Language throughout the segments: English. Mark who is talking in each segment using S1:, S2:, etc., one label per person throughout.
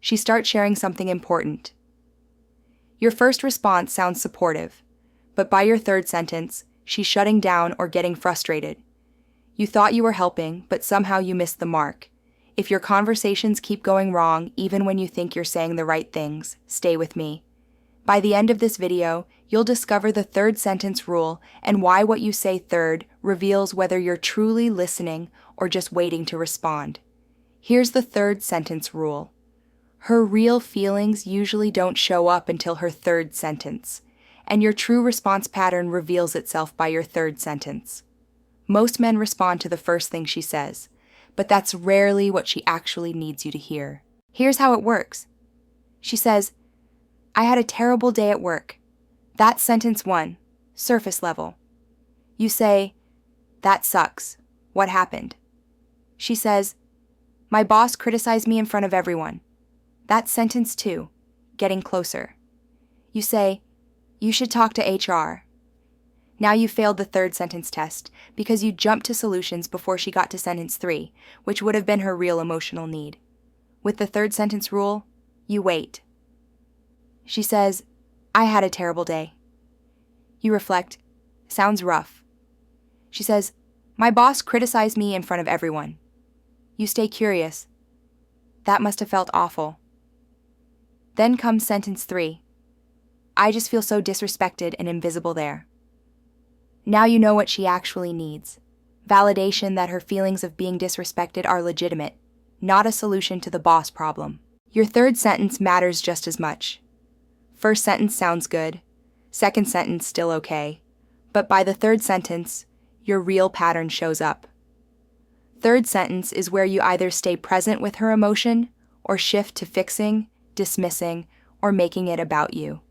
S1: She starts sharing something important. Your first response sounds supportive, but by your third sentence, she's shutting down or getting frustrated. You thought you were helping, but somehow you missed the mark. If your conversations keep going wrong, even when you think you're saying the right things, stay with me. By the end of this video, you'll discover the third sentence rule and why what you say third reveals whether you're truly listening or just waiting to respond. Here's the third sentence rule. Her real feelings usually don't show up until her third sentence, and your true response pattern reveals itself by your third sentence. Most men respond to the first thing she says, but that's rarely what she actually needs you to hear. Here's how it works. She says, "I had a terrible day at work." That's sentence 1, surface level. You say, "That sucks. What happened?" She says, "My boss criticized me in front of everyone." That's sentence 2, getting closer. You say, "You should talk to HR." Now you failed the third sentence test because you jumped to solutions before she got to sentence 3, which would have been her real emotional need. With the third sentence rule, you wait. She says, "I had a terrible day." You reflect, "Sounds rough." She says, "My boss criticized me in front of everyone." You stay curious. "That must have felt awful." Then comes sentence 3. "I just feel so disrespected and invisible there." Now you know what she actually needs. Validation that her feelings of being disrespected are legitimate, not a solution to the boss problem. Your third sentence matters just as much. First sentence sounds good. Second sentence still okay. But by the third sentence, your real pattern shows up. Third sentence is where you either stay present with her emotion or shift to fixing, dismissing, or making it about you.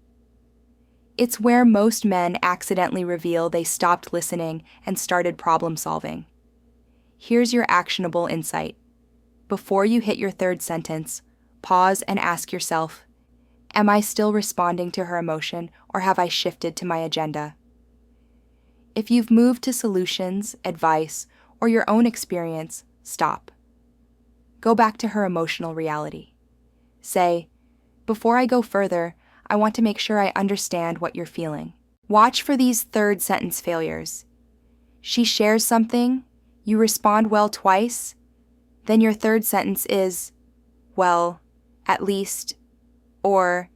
S1: It's where most men accidentally reveal they stopped listening and started problem solving. Here's your actionable insight. Before you hit your third sentence, pause and ask yourself, am I still responding to her emotion or have I shifted to my agenda? If you've moved to solutions, advice, or your own experience, stop. Go back to her emotional reality. Say, before I go further, I want to make sure I understand what you're feeling. Watch for these third sentence failures. She shares something, you respond well twice, then your third sentence is, well, at least, or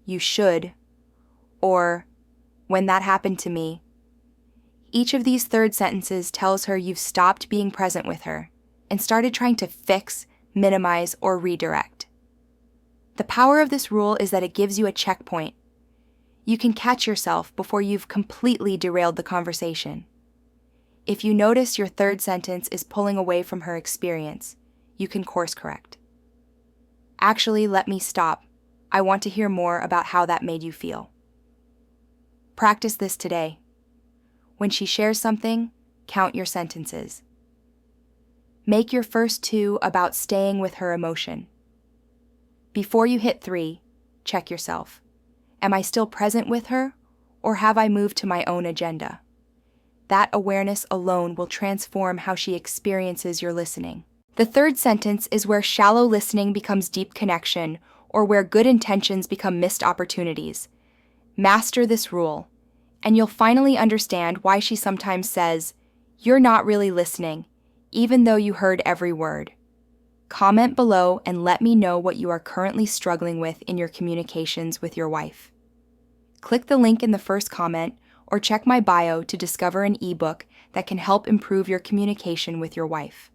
S1: you should, or when that happened to me. Each of these third sentences tells her you've stopped being present with her and started trying to fix, minimize, or redirect. The power of this rule is that it gives you a checkpoint. You can catch yourself before you've completely derailed the conversation. If you notice your third sentence is pulling away from her experience, you can course correct. Actually, let me stop. I want to hear more about how that made you feel. Practice this today. When she shares something, count your sentences. Make your first 2 about staying with her emotion. Before you hit 3, check yourself. Am I still present with her, or have I moved to my own agenda? That awareness alone will transform how she experiences your listening. The third sentence is where shallow listening becomes deep connection, or where good intentions become missed opportunities. Master this rule, and you'll finally understand why she sometimes says, "You're not really listening," even though you heard every word. Comment below and let me know what you are currently struggling with in your communications with your wife. Click the link in the first comment or check my bio to discover an ebook that can help improve your communication with your wife.